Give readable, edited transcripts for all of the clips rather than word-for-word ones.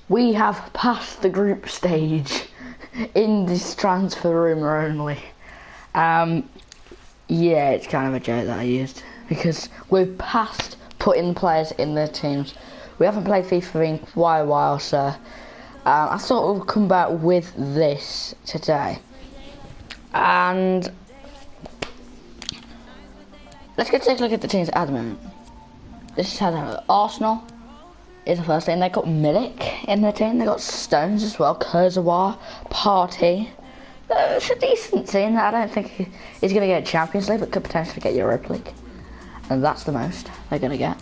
We have passed the group stage in this transfer rumour only. Yeah, it's kind of a joke that I used because we've passed putting players in their teams. We haven't played FIFA in quite a while, so I thought we'd come back with this today. And let's go take a look at the teams at the moment. This is how they have Arsenal is the first team. They got Milik in the team. They got Stones as well. Kurzawa, Partey. It's a decent team. I don't think he's going to get Champions League, but could potentially get Europa League. And that's the most they're going to get.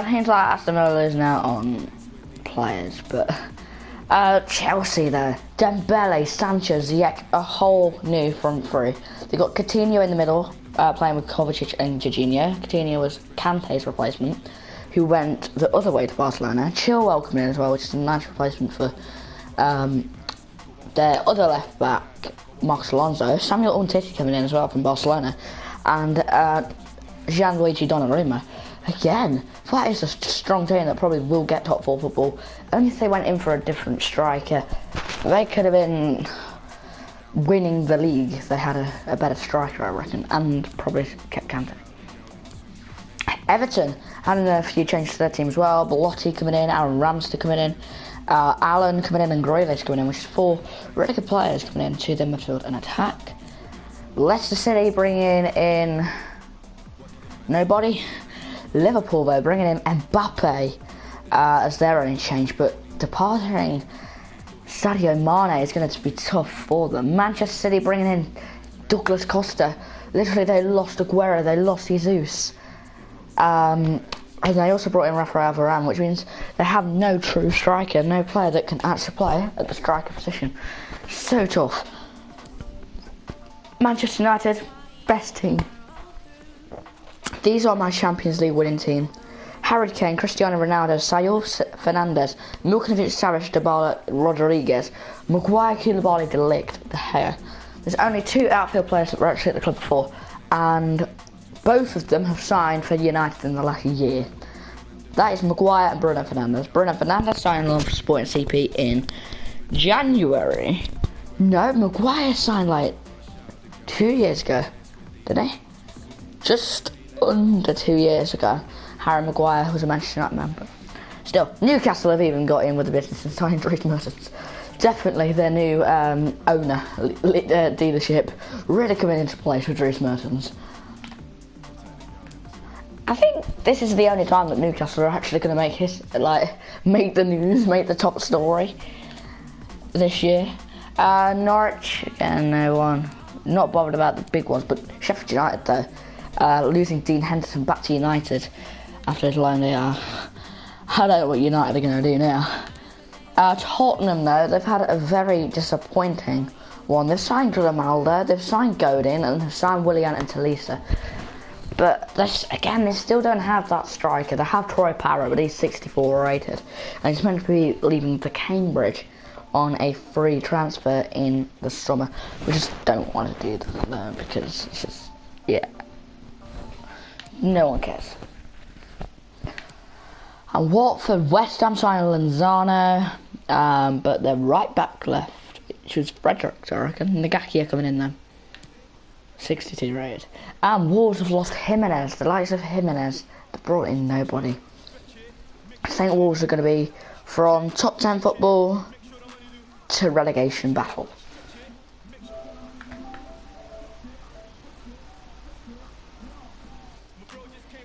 Teams like Aston Villa is now on players, but Chelsea though, Dembele, Sanchez, Ziyech, a whole new front three. They got Coutinho in the middle, playing with Kovacic and Jorginho. Coutinho was Kante's replacement, who went the other way to Barcelona. Chilwell coming in as well, which is a nice replacement for their other left back, Marcos Alonso. Samuel Umtiti coming in as well from Barcelona, and Gianluigi Donnarumma. Again, that is a strong team that probably will get top 4 football. Only if they went in for a different striker, they could have been winning the league if they had a better striker, I reckon, and probably kept Kante. Everton having a few changes to their team as well. Belotti coming in, Aaron Ramsey coming in, Allen coming in, and Grealish coming in, which is 4 really good players coming in to their midfield and attack. Leicester City bringing in nobody. Liverpool though bringing in Mbappe as their only change, but departing Sadio Mane is going to be tough for them. Manchester City bringing in Douglas Costa. Literally they lost Aguero, they lost Jesus, and they also brought in Rafael Varane, which means they have no true striker, no player that can actually play at the striker position. So tough. Manchester United, best team. These are my Champions League winning team. Harry Kane, Cristiano Ronaldo, Saul Fernandes, Milkovic, Savic, Dybala, Rodriguez, Maguire, Koulibaly, De Ligt, De Gea. There's only 2 outfield players that were actually at the club before, and both of them have signed for United in the last year. That is Maguire and Bruno Fernandes. Bruno Fernandes signed on for Sporting CP in January. No, Maguire signed like 2 years ago, didn't he? Just under 2 years ago. Harry Maguire was a Manchester United member. Still, Newcastle have even got in with the business and signed Dries Mertens. Definitely their new owner, dealership, really coming into place with Dries Mertens. I think this is the only time that Newcastle are actually going to make the news, make the top story this year. Norwich, again, no one. Not bothered about the big ones, but Sheffield United though. Losing Dean Henderson back to United after his loan they are. I don't know what United are going to do now. Tottenham though, they've had a very disappointing one. They've signed Grimaldo, they've signed Godin, and they've signed Willian and Talisa. But they still don't have that striker. They have Troy Parrott, but he's 64 rated, and he's meant to be leaving for Cambridge on a free transfer in the summer. We just don't want to do that though, because it's just, yeah, no one cares. And Watford, West Ham signed Lozano, but their right back left, which was Fredericks, I reckon. Nagaki are coming in then. 62 rated. And Wolves have lost Jimenez, the likes of Jimenez. They brought in nobody. I think Wolves are going to be from top 10 football to relegation battle.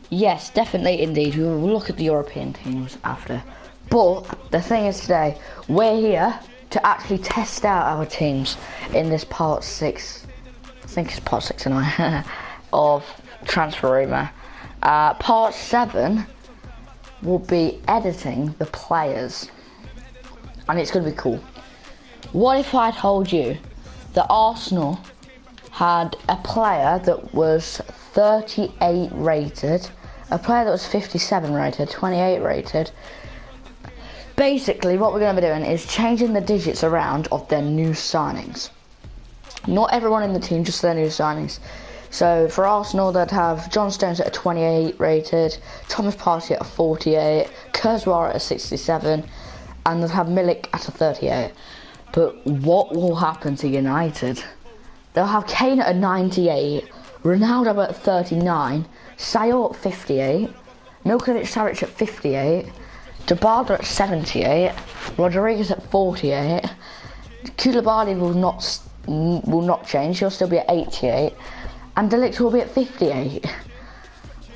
Yes, definitely, indeed. We will look at the European teams after. But the thing is today, we're here to actually test out our teams in this part 6. I think it's part 6 anyway, of Transfer Rumour. Part 7 will be editing the players. And it's going to be cool. What if I told you that Arsenal had a player that was 38 rated, a player that was 57 rated, 28 rated. Basically, what we're going to be doing is changing the digits around of their new signings. Not everyone in the team, just their new signings. So for Arsenal, they'd have John Stones at a 28 rated, Thomas Partey at a 48, Kurzawa at a 67, and they'll have Milik at a 38. But what will happen to United? They'll have Kane at a 98, Ronaldo at 39, Sayo at 58, Milkovic-Savic at 58, Dybala at 78, Rodriguez at 48, Koulibaly will not change, he'll still be at 88, and De Ligt will be at 58.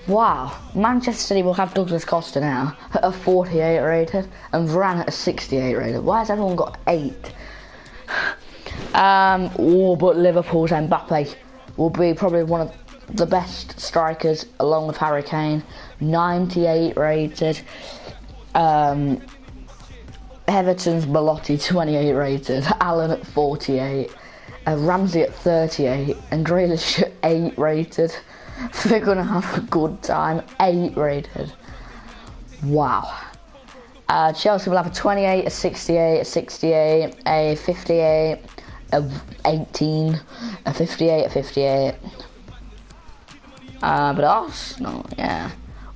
Wow, Manchester City will have Douglas Costa now at a 48 rated and Varane at a 68 rated. Why has everyone got 8? But Liverpool's Mbappe will be probably one of the best strikers along with Harry Kane, 98 rated. Everton's Belotti, 28 rated, Allen at 48, Ramsey at 38, and Grealish at 8 rated. They're going to have a good time, 8 rated. Wow. Chelsea will have a 28, a 68, a 68, a 58, a 18, a 58, a 58. But Arsenal, yeah.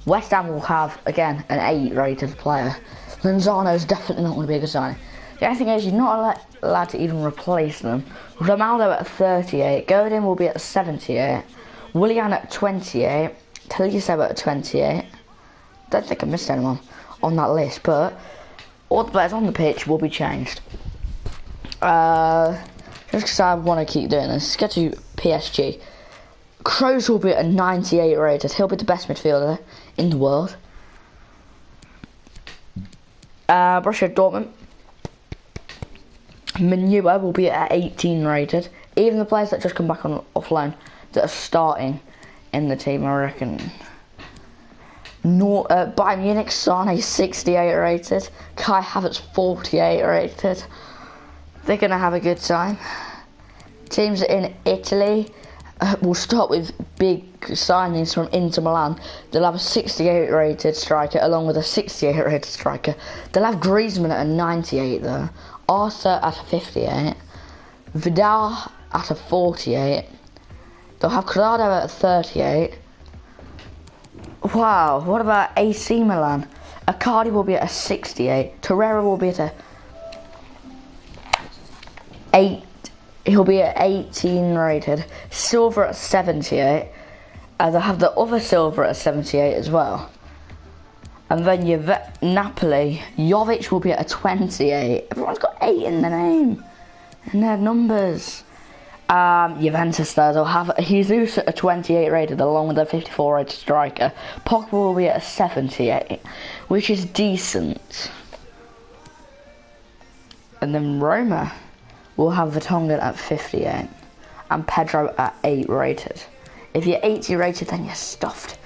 West Ham will have, again, an 8 rated player. Lenzano's definitely not going to be a good signing. The only thing is, you're not allowed to even replace them. Ronaldo at 38, Godin will be at 78, Willian at 28, Tolisso at 28. Don't think I missed anyone on that list, but all the players on the pitch will be changed. Just because I want to keep doing this, let's get to PSG. Kroos will be at a 98 rated. He'll be the best midfielder in the world. Borussia Dortmund. Manua will be at 18 rated. Even the players that just come back on off loan that are starting in the team, I reckon. Bayern Munich, Sane 68 rated. Kai Havertz 48 rated. They're going to have a good time. Teams in Italy, we'll start with big signings from Inter Milan. They'll have a 68 rated striker along with a 68 rated striker. They'll have Griezmann at a 98 though. Arthur at a 58. Vidal at a 48. They'll have Corrado at a 38. Wow, what about AC Milan? Icardi will be at a 68. Torreira will be at a 8. He'll be at 18 rated. Silva at 78. They'll have the other Silva at 78 as well. And then Napoli, Jovic will be at a 28. Everyone's got 8 in their name. In their numbers. Juventus though, they'll have Jesus at a 28 rated along with a 54 rated striker. Pogba will be at a 78, which is decent. And then Roma will have Vertonghen at 58 and Pedro at 8 rated. If you're 80 rated, then you're stuffed.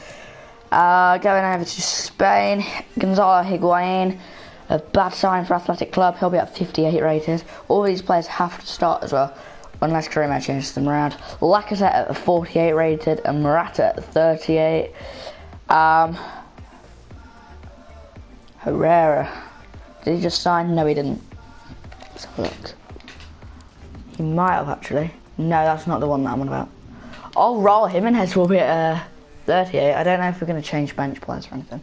Going over to Spain, Gonzalo Higuain, a bad sign for Athletic Club. He'll be at 58 rated. All these players have to start as well, unless Karima changes them around. Lacazette at 48 rated and Morata at 38. Herrera, did he just sign? No, he didn't. Let's have a look. He might have actually. No, that's not the one that I'm on about. Oh, Raul Jimenez will be at 38. I don't know if we're going to change bench players or anything.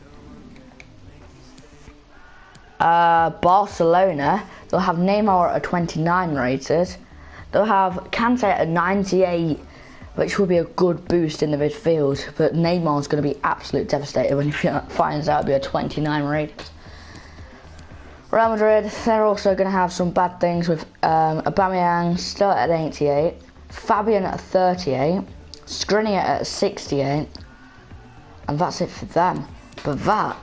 Barcelona, they'll have Neymar at a 29 rated. They'll have Kante at a 98, which will be a good boost in the midfield. But Neymar's going to be absolutely devastated when he finds out it'll be a 29 rated. Real Madrid, they're also going to have some bad things with Aubameyang still at 88, Fabian at 38, Skriniar at 68, and that's it for them. But that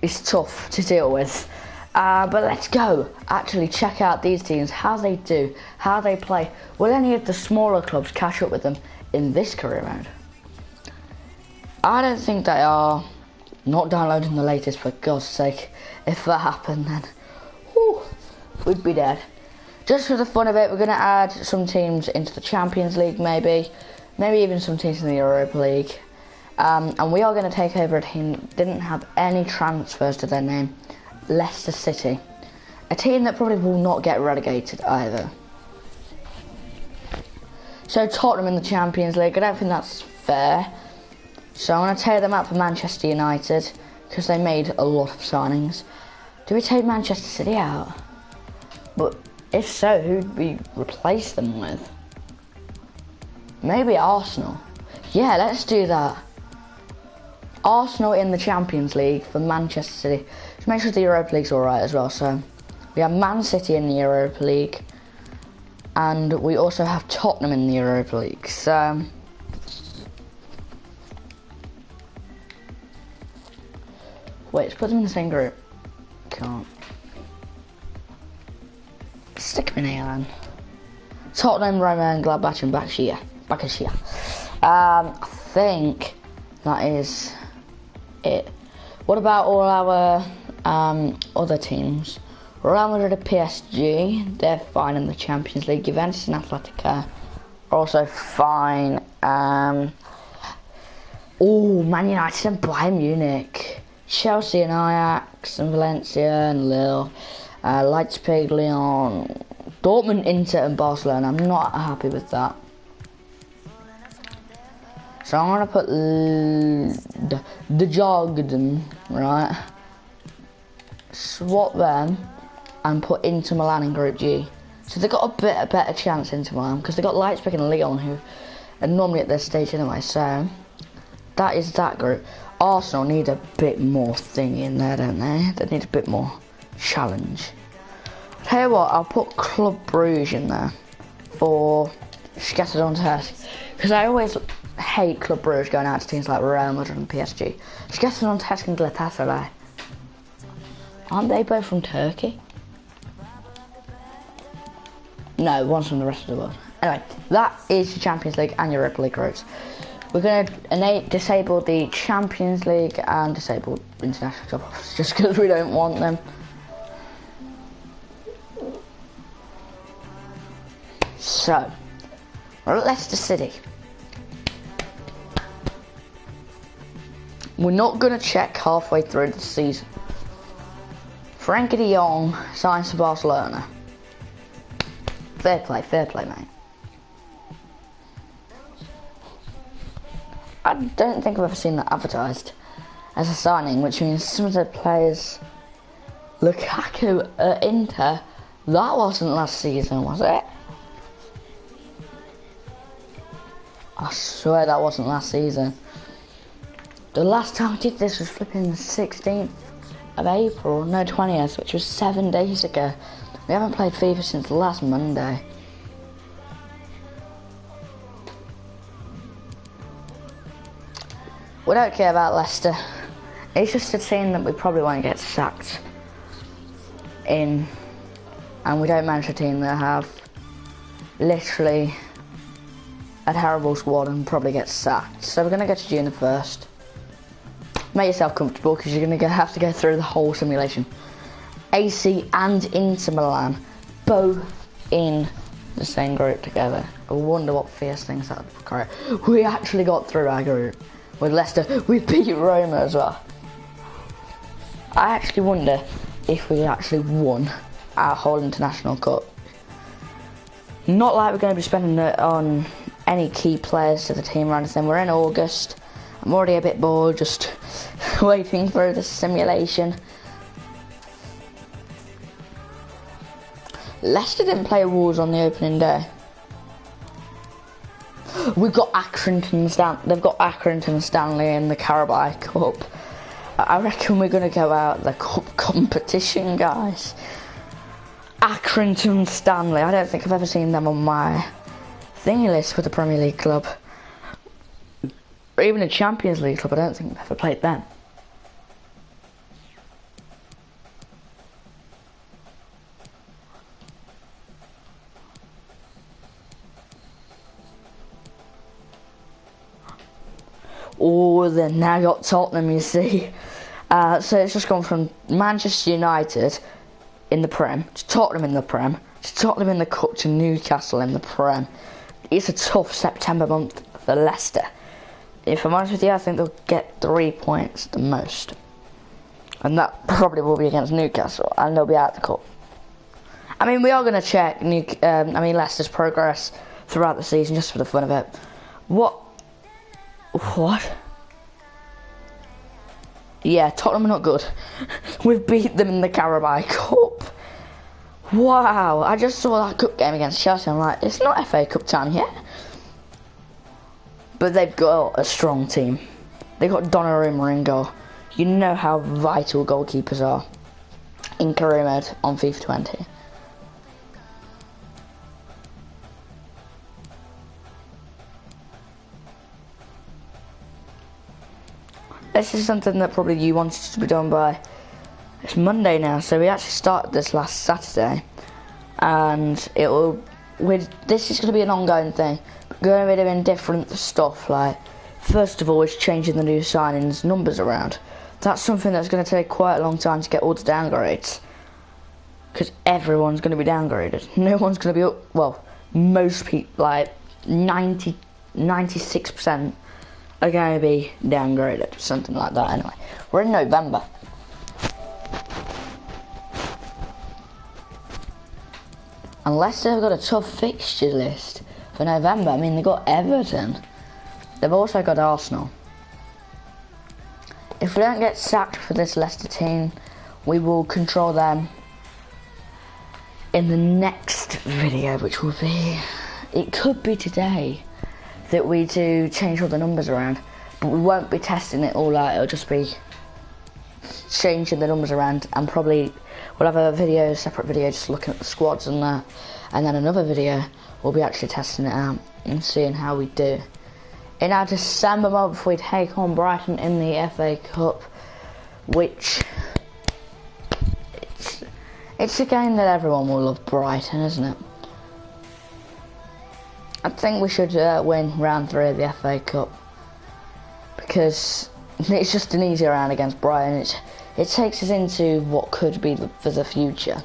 is tough to deal with. But let's go actually check out these teams, how they do, how they play. Will any of the smaller clubs catch up with them in this career mode? I don't think they are. Not downloading the latest, for God's sake. If that happened, then whew, we'd be dead. Just for the fun of it, we're going to add some teams into the Champions League, maybe even some teams in the Europa League. And we are going to take over a team that didn't have any transfers to their name, Leicester City. A team that probably will not get relegated either. So Tottenham in the Champions League, I don't think that's fair. So I'm going to tear them out for Manchester United, because they made a lot of signings. Do we take Manchester City out? But if so, who'd we replace them with? Maybe Arsenal. Yeah, let's do that. Arsenal in the Champions League for Manchester City. Just make sure the Europa League's alright as well. So we have Man City in the Europa League. And we also have Tottenham in the Europa League. So wait, let's put them in the same group. Can't. Stick them in here then. Tottenham, Roma and Gladbach and Bakshia. I think that is it. What about all our other teams? Real Madrid and PSG, they're fine in the Champions League. Juventus and Atletico are also fine. Man United and Bayern Munich. Chelsea and Ajax and Valencia and Lille. Leipzig, Lyon. Dortmund, Inter and Barcelona. I'm not happy with that. So I'm going to put the Jogden, right? Swap them and put Inter Milan in Group G. So they've got a better chance, Inter Milan, because they've got Leipzig and Lyon, who are normally at this stage anyway. So that is that group. Arsenal need a bit more thing in there, don't they? They need a bit more challenge. Tell you what, I'll put Club Brugge in there for Scattered on Test, because I always hate Club Brugge going out to teams like Real Madrid and PSG. Scattered on Test and Galatasaray. Aren't they both from Turkey? No, one's from the rest of the world. Anyway, that is the Champions League and Europa League groups. We're going to disable the Champions League and disable international job offers just because we don't want them. So, we're at Leicester City. We're not going to check halfway through the season. Frankie de Jong signs to Barcelona. Fair play, mate. I don't think I've ever seen that advertised as a signing, which means some of the players, Lukaku at Inter, that wasn't last season, was it? I swear that wasn't last season. The last time I did this was flipping the 16th of April, no 20th, which was 7 days ago. We haven't played FIFA since last Monday. We don't care about Leicester. It's just a team that we probably won't get sacked in. And we don't manage a team that have literally a terrible squad and probably get sacked. So we're going to go to June 1st. Make yourself comfortable because you're going to have to go through the whole simulation. AC and Inter Milan, both in the same group together. I wonder what fierce things that would create. We actually got through our group with Leicester. We beat Roma as well. I actually wonder if we actually won our whole international cup. Not like we're going to be spending it on any key players to the team or anything. We're in August. I'm already a bit bored just waiting for the simulation. Leicester didn't play Wolves on the opening day. We've got they've got Accrington Stanley in the Carabao Cup. I reckon we're going to go out the cup competition, guys. Accrington Stanley. I don't think I've ever seen them on my thingy list with the Premier League club. Or even a Champions League club. I don't think I've ever played them. Oh, then now got Tottenham, you see. So it's just gone from Manchester United in the Prem, to Tottenham in the Prem, to Tottenham in the Cup, to Newcastle in the Prem. It's a tough September month for Leicester. If I'm honest with you, I think they'll get 3 points the most. And that probably will be against Newcastle, and they'll be out of the Cup. I mean, we are going to check Leicester's progress throughout the season, just for the fun of it. What? Yeah, Tottenham are not good. We've beat them in the Carabao Cup. Wow, I just saw that cup game against Chelsea. I'm like, it's not FA Cup time yet. But they've got a strong team. They've got rumour in goal. You know how vital goalkeepers are in career mode on FIFA 20. This is something that probably you wanted to be done by. It's Monday now, so we actually started this last Saturday, and this is going to be an ongoing thing. We're going to be doing different stuff. Like, first of all, is changing the new signings numbers around. That's something that's going to take quite a long time to get all the downgrades, because everyone's going to be downgraded. No one's going to be up. Well, most people, like 96%, are going to be downgraded, something like that. Anyway, we're in November. Unless they've got a tough fixture list for November. I mean, they've got Everton. They've also got Arsenal. If we don't get sacked for this Leicester team, we will control them in the next video, which will be... It could be today that we do change all the numbers around. But we won't be testing it all out. It'll just be changing the numbers around, and probably we'll have a video, separate video, just looking at the squads and that, and then another video we'll be actually testing it out and seeing how we do. In our December month, we take on Brighton in the FA Cup, which it's a game that everyone will love. Brighton, isn't it? I think we should win round 3 of the FA Cup, because it's just an easy round against Brighton. It takes us into what could be for the future.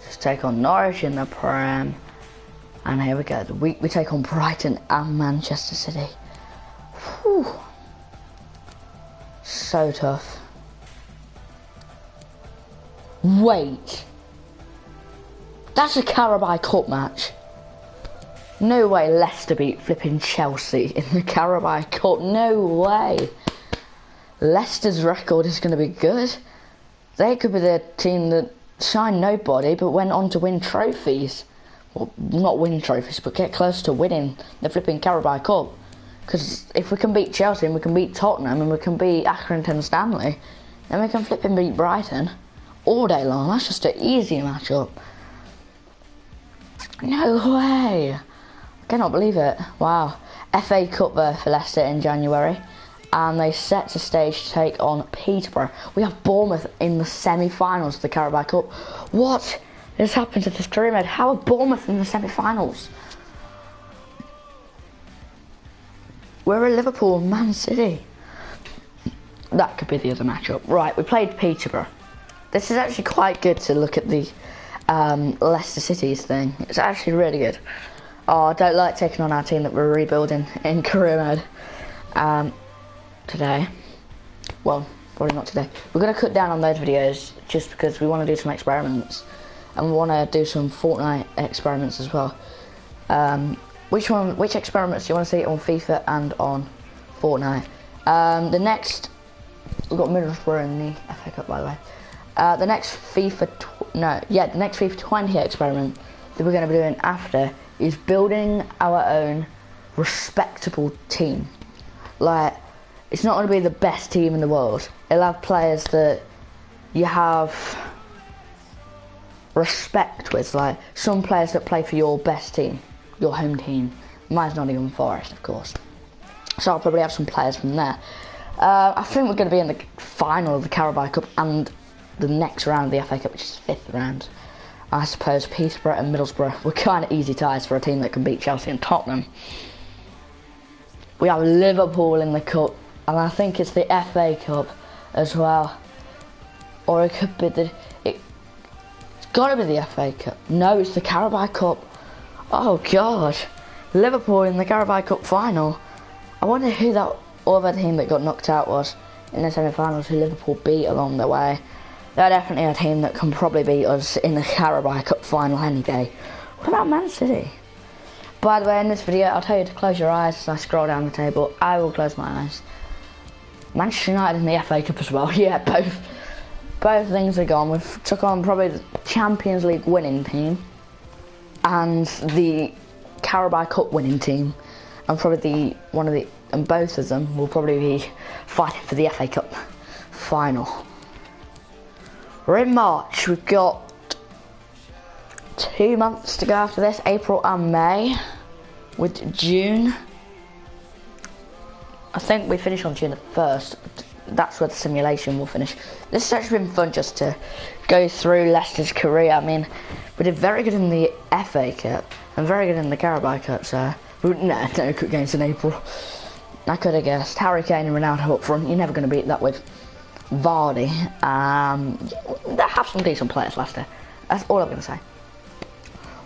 Just take on Norwich in the Prem, and here we go. The week we take on Brighton and Manchester City. Whew. So tough. Wait, that's a Carabao Cup match. No way Leicester beat flipping Chelsea in the Carabao Cup. No way. Leicester's record is going to be good. They could be the team that shined nobody but went on to win trophies. Well, not win trophies, but get close to winning the flipping Carabao Cup. Because if we can beat Chelsea and we can beat Tottenham and we can beat Accrington Stanley, then we can flipping beat Brighton all day long. That's just an easy matchup. No way. I cannot believe it. Wow. FA Cup there for Leicester in January, and they set the stage to take on Peterborough. We have Bournemouth in the semi-finals of the Carabao Cup. What has happened to this career mode? How are Bournemouth in the semi-finals? We're at Liverpool, Man City. That could be the other matchup. Right, we played Peterborough. This is actually quite good to look at the Leicester City's thing. It's actually really good. Oh, I don't like taking on our team that we're rebuilding in career mode today. Well, probably not today. We're going to cut down on those videos just because we want to do some experiments, and we want to do some Fortnite experiments as well. Which experiments do you want to see on FIFA and on Fortnite? The next, we've got Middlesbrough in the FA Cup, by the way. The next FIFA 20 experiment that we're going to be doing after is building our own respectable team. Like, it's not going to be the best team in the world. It'll have players that you have respect with, like some players that play for your best team, your home team. Mine's Nottingham Forest, of course. So I'll probably have some players from there. I think we're going to be in the final of the Carabao Cup and the next round of the FA Cup, which is the 5th round. I suppose Peterborough and Middlesbrough were kind of easy ties for a team that can beat Chelsea and Tottenham. We have Liverpool in the Cup, and I think it's the FA Cup as well. Or it could be it's got to be the FA Cup. No, it's the Carabao Cup. Oh God, Liverpool in the Carabao Cup final. I wonder who that other team that got knocked out was in the semi-finals who Liverpool beat along the way. They're definitely a team that can probably beat us in the Carabao Cup final any day. What about Man City? By the way, in this video, I'll tell you to close your eyes as I scroll down the table. I will close my eyes. Manchester United and the FA Cup as well. Yeah, both things are gone. We've took on probably the Champions League winning team and the Carabao Cup winning team, and probably and both of them will probably be fighting for the FA Cup final. We're in March. We've got 2 months to go after this, April and May, with June. I think we finish on June the 1st. That's where the simulation will finish. This has actually been fun just to go through Leicester's career. I mean, we did very good in the FA Cup and very good in the Carabao Cup, so no cup games in April. I could have guessed. Harry Kane and Ronaldo up front. You're never going to beat that with Vardy. They have some decent players, Leicester. That's all I'm going to say.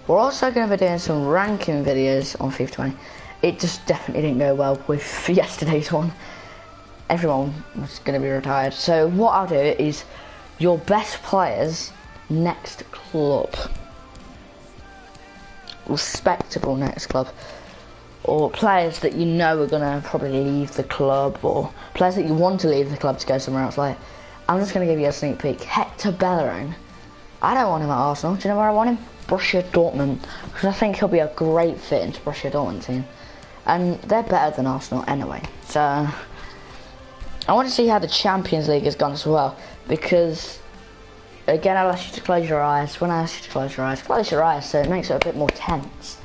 We're also going to be doing some ranking videos on FIFA 20. It just definitely didn't go well with yesterday's one. Everyone was going to be retired. So what I'll do is your best players next club. Respectable next club. Or players that you know are going to probably leave the club, or players that you want to leave the club to go somewhere else. Like, I'm just going to give you a sneak peek. Hector Bellerin. I don't want him at Arsenal. Do you know where I want him? Borussia Dortmund. Because I think he'll be a great fit into Borussia Dortmund team. And they're better than Arsenal anyway. So, I want to see how the Champions League has gone as well. Because, again, I'll ask you to close your eyes. When I ask you to close your eyes so it makes it a bit more tense.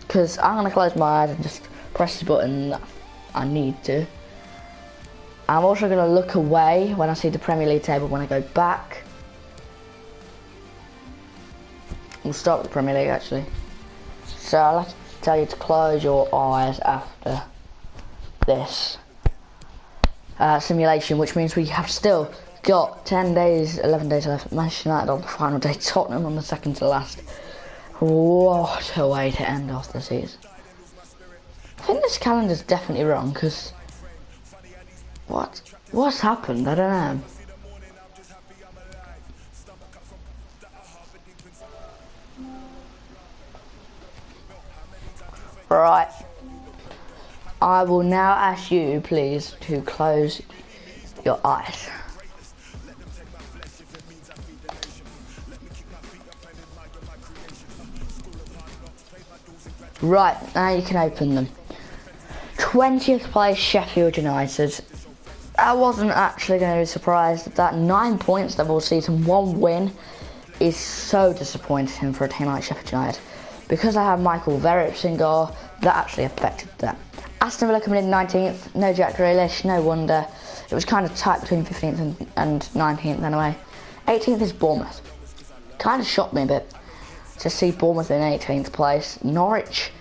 Because I'm going to close my eyes and just press the button that I need to. I'm also going to look away when I see the Premier League table when I go back. We'll start with the Premier League actually. So I'll have to tell you to close your eyes after this simulation, which means we have still got 10 days, 11 days left. Manchester United on the final day, Tottenham on the second to last. What a way to end off the season. I think this calendar's definitely wrong, because what's happened? I don't know. Right. I will now ask you, please, to close your eyes. Right, now you can open them. 20th place, Sheffield United. I wasn't actually going to be surprised at that. 9 points the whole season, 1 win is so disappointing for a team like Sheffield United. Because I have Michael Verrips in goal, that actually affected them. Aston Villa coming in 19th, no Jack Grealish, no wonder. It was kind of tight between 15th and 19th anyway. 18th is Bournemouth. Kind of shocked me a bit to see Bournemouth in 18th place. Norwich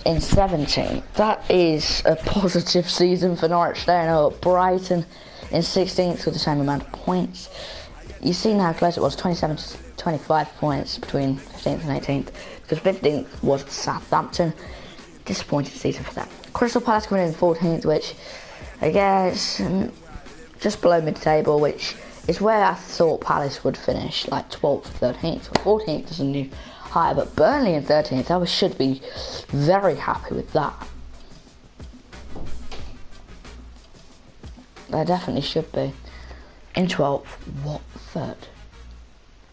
in 17th. That is a positive season for Norwich staying up. Brighton in 16th with the same amount of points. You've seen how close it was, 27 to 25 points between 15th and 18th. Because 15th was Southampton. Disappointing season for them. Crystal Palace coming in 14th, which again is just below mid-table, which is where I thought Palace would finish, like 12th, 13th. 14th is a new high, but Burnley in 13th, I should be very happy with that. They definitely should be. In 12th, Watford.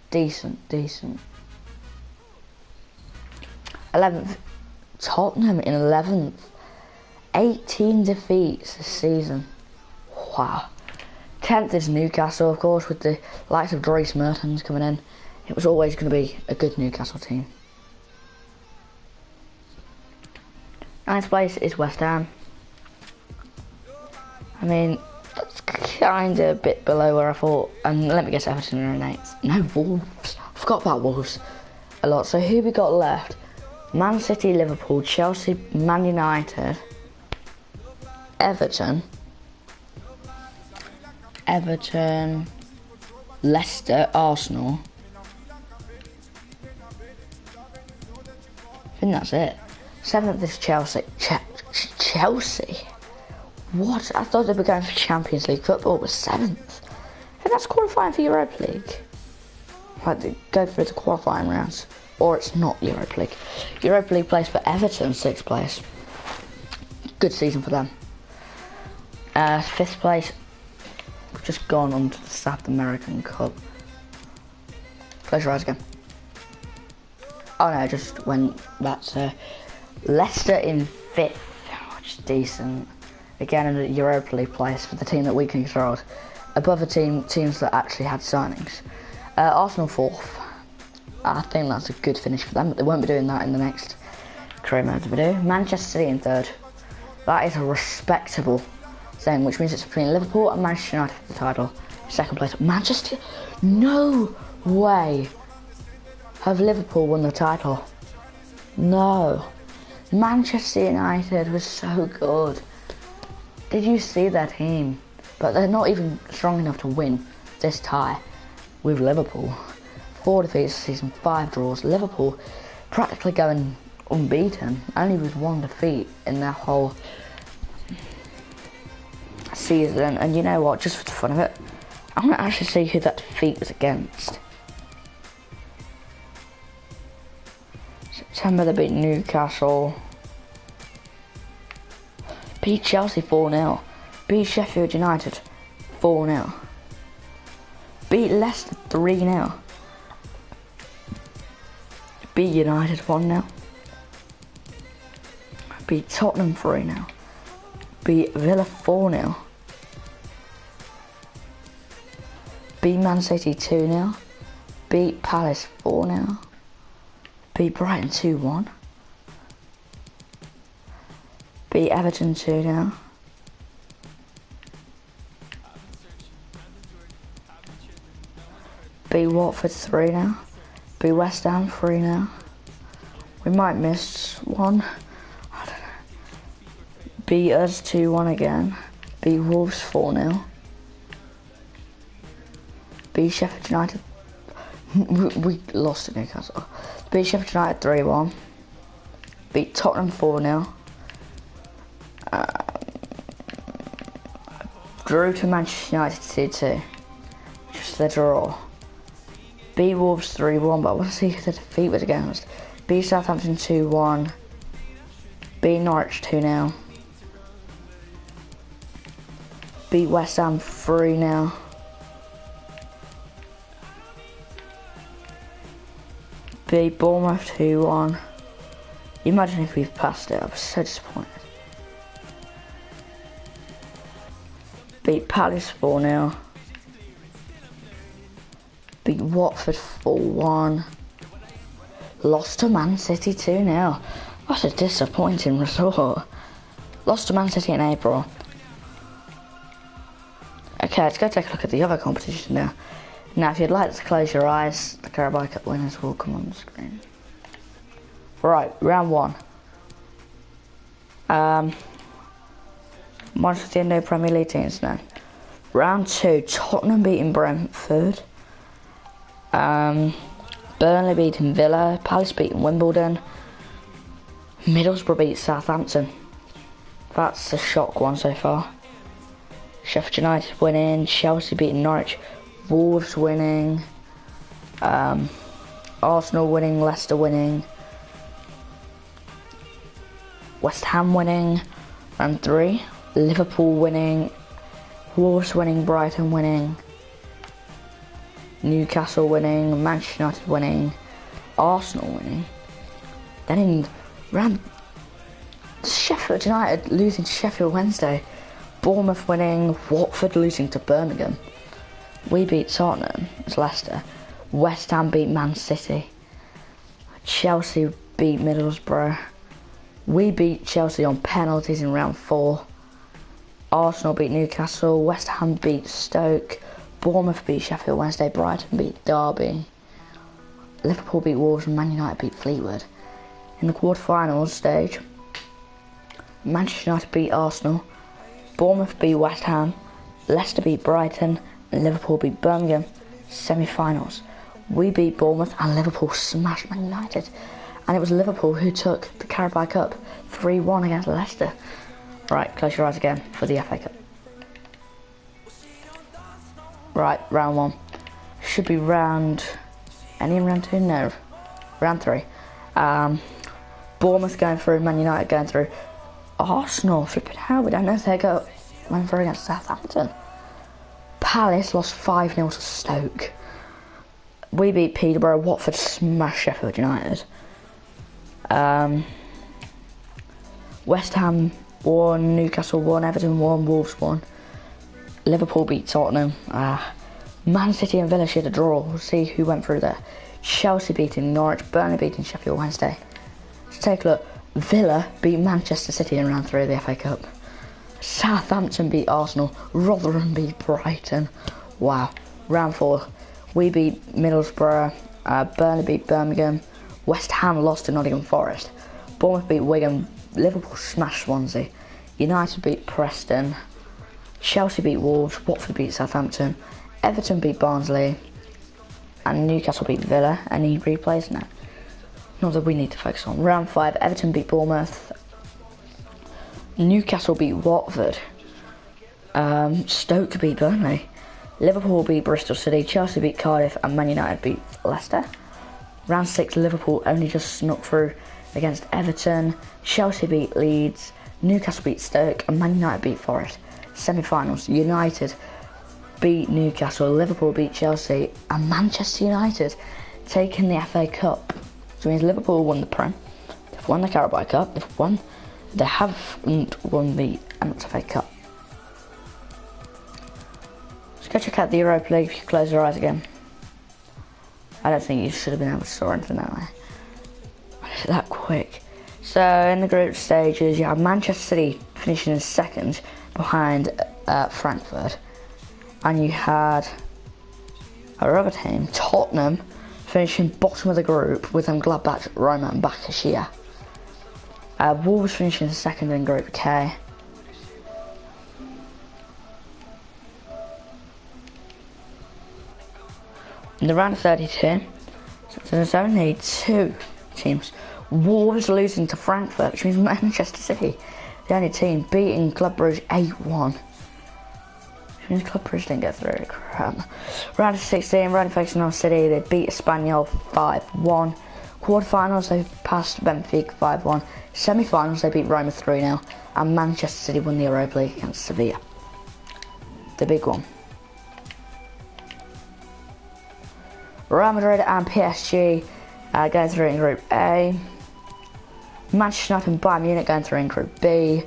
Decent. 11th, Tottenham in 11th. 18 defeats this season. Wow. 10th is Newcastle, of course, with the likes of Dries Mertens coming in. It was always going to be a good Newcastle team. 9th place is West Ham. I mean, that's kind of a bit below where I thought. And let me guess, Everton are in 8th. No, Wolves. I forgot about Wolves a lot. So who we got left? Man City, Liverpool, Chelsea, Man United, Everton, Leicester, Arsenal. I think that's it. 7th is Chelsea. Chelsea? What? I thought they were going for Champions League football, but 7th. I think that's qualifying for Europa League. Like, they go through the qualifying rounds. or it's not Europa League. Europa League place for Everton, 6th place. Good season for them. 5th place, we've just gone on to the South American Cup. Close your eyes again. Oh no, I just went back to Leicester in 5th, which is decent. Again, in the Europa League place for the team that we controlled. Above the teams that actually had signings. Arsenal 4th. I think that's a good finish for them, but they won't be doing that in the next career mode video. Manchester City in 3rd. That is a respectable thing, which means it's between Liverpool and Manchester United for the title. 2nd place, Manchester. No way have Liverpool won the title. No. Manchester United was so good. Did you see their team? But they're not even strong enough to win this tie with Liverpool. 4 defeats this season, 5 draws. Liverpool practically going unbeaten, only with 1 defeat in their whole season. And you know what, just for the fun of it, I'm going to actually see who that defeat was against. September they beat Newcastle. Beat Chelsea 4-0. Beat Sheffield United 4-0. Beat Leicester 3-0. Beat United 1-0. Beat Tottenham 3-0. Beat Villa 4-0. Beat Man City 2-0. Beat Palace 4-0. Beat Brighton 2-1. Beat Everton 2-0. Beat Watford 3-0. Beat West Ham 3-0. We might miss one. I don't know. Beat us 2-1 again. Beat Wolves 4-0. Beat Sheffield United. We lost to Newcastle. Beat Sheffield United 3-1. Beat Tottenham 4-0. Drew to Manchester United 2-2. Just the draw. Beat Wolves 3-1, but I want to see who the defeat was against. Beat Southampton 2-1. Beat Norwich 2-0. Beat West Ham 3-0. Beat Bournemouth 2-1. Imagine if we've passed it, I was so disappointed. Beat Palace 4-0. Beat Watford 4-1. Lost to Man City 2-0. What a disappointing result. Lost to Man City in April. Okay, let's go take a look at the other competition now. Now, if you'd like to close your eyes, the Carabao Cup winners will come on the screen. Right, round 1. Most of the no Premier League teams now. Round 2, Tottenham beating Brentford. Burnley beating Villa. Palace beating Wimbledon. Middlesbrough beat Southampton. That's a shock one so far. Sheffield United winning. Chelsea beating Norwich. Wolves winning. Arsenal winning. Leicester winning. West Ham winning. Round 3. Liverpool winning. Wolves winning. Brighton winning. Newcastle winning. Manchester United winning. Arsenal winning. Then in round Sheffield United losing to Sheffield Wednesday. Bournemouth winning. Watford losing to Birmingham. We beat Tottenham. It's Leicester. West Ham beat Man City. Chelsea beat Middlesbrough. We beat Chelsea on penalties in round 4. Arsenal beat Newcastle. West Ham beat Stoke. Bournemouth beat Sheffield Wednesday. Brighton beat Derby. Liverpool beat Wolves and Man United beat Fleetwood. In the quarterfinals stage, Manchester United beat Arsenal. Bournemouth beat West Ham. Leicester beat Brighton. And Liverpool beat Birmingham. Semi-finals. We beat Bournemouth and Liverpool smashed Man United. And it was Liverpool who took the Carabao Cup 3-1 against Leicester. Right, close your eyes again for the FA Cup. Right, round 1. Should be round... Any in round 2? No. round 3. Bournemouth going through, Man United going through. Arsenal, flipping hell, we don't know if they went through against Southampton. Palace lost 5-0 to Stoke. We beat Peterborough. Watford smashed Sheffield United. West Ham won, Newcastle won, Everton won, Wolves won. Liverpool beat Tottenham. Man City and Villa shared a draw. We'll see who went through there. Chelsea beating Norwich, Burnley beating Sheffield Wednesday. Let's take a look. Villa beat Manchester City in round 3 of the FA Cup. Southampton beat Arsenal. Rotherham beat Brighton. Wow. Round 4. We beat Middlesbrough. Burnley beat Birmingham. West Ham lost to Nottingham Forest. Bournemouth beat Wigan. Liverpool smashed Swansea. United beat Preston. Chelsea beat Wolves. Watford beat Southampton. Everton beat Barnsley. And Newcastle beat Villa. Any replays? No. Not that we need to focus on. Round 5. Everton beat Bournemouth. Newcastle beat Watford. Stoke beat Burnley. Liverpool beat Bristol City. Chelsea beat Cardiff. And Man United beat Leicester. Round 6. Liverpool only just snuck through against Everton. Chelsea beat Leeds. Newcastle beat Stoke. And Man United beat Forest. Semi-finals. United beat Newcastle. Liverpool beat Chelsea. And Manchester United taking the FA Cup. So it means Liverpool won the Prem. They've won the Carabao Cup. They haven't won the FA Cup. Let's go check out the Europa League if you close your eyes again. I don't think you should have been able to saw anything that way. That quick. So in the group stages, you have Manchester City finishing in 2nd behind Frankfurt, and you had our other team, Tottenham, finishing bottom of the group with Gladbach, Roma and Bakashia. Wolves finishing 2nd in Group K. In the round of 32, so there's only 2 teams. Wolves losing to Frankfurt, which means Manchester City, the only team, beating Club Brugge 8-1. Which means Club Brugge didn't get through. Crap. Round of 16, Red facing on City, they beat Espanyol 5-1. Quarterfinals, they passed Benfica 5-1. Semi-finals, they beat Roma 3-0. And Manchester City won the Europa League against Sevilla. The big one. Real Madrid and PSG going through in Group A. Manchester United and Bayern Munich going through in Group B.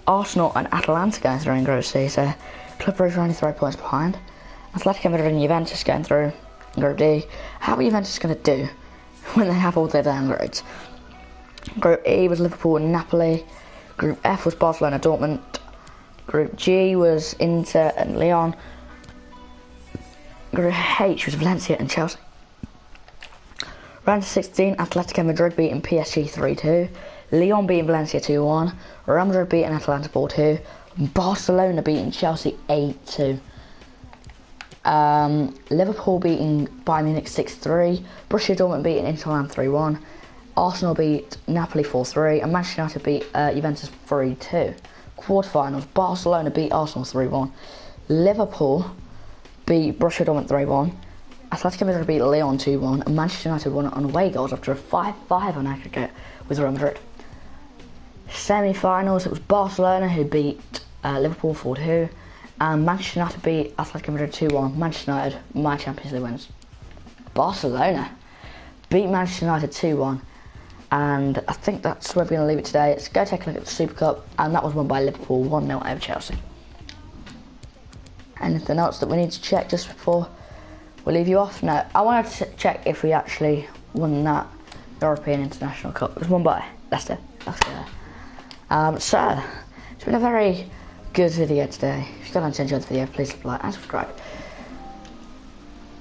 Arsenal and Atalanta going through in Group C. So Club Brugge are only 3 points behind. Atletico Madrid and Juventus going through in Group D. How are Juventus going to do when they have all their downgrades? Group E was Liverpool and Napoli. Group F was Barcelona, Dortmund. Group G was Inter and Lyon. Group H was Valencia and Chelsea. Round of 16, Atletico Madrid beating PSG 3-2. Lyon beating Valencia 2-1. Real Madrid beating Atalanta 4-2. Barcelona beating Chelsea 8-2. Liverpool beating Bayern Munich 6-3. Borussia Dortmund beating Inter Milan 3-1. Arsenal beat Napoli 4-3. And Manchester United beat Juventus 3-2. Quarterfinals, Barcelona beat Arsenal 3-1. Liverpool beat Borussia Dortmund 3-1. Atletico Madrid beat Lyon 2-1. And Manchester United won on away goals after a 5-5 on aggregate with Real Madrid. Semi-finals, it was Barcelona who beat Liverpool 4-2. And Manchester United beat Atletico Madrid 2-1. Manchester United, my Champions League wins. Barcelona beat Manchester United 2-1. And I think that's where we're going to leave it today. Let's go take a look at the Super Cup. And that was won by Liverpool 1-0 over Chelsea. Anything else that we need to check just before we leave you off? No, I wanted to check if we actually won that European International Cup. It was won by Leicester. So, it's been a very good video today. If you guys enjoyed the video, please leave a like and subscribe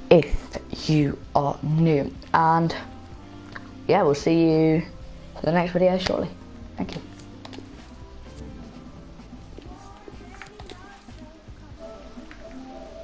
if you are new. And yeah, we'll see you for the next video shortly.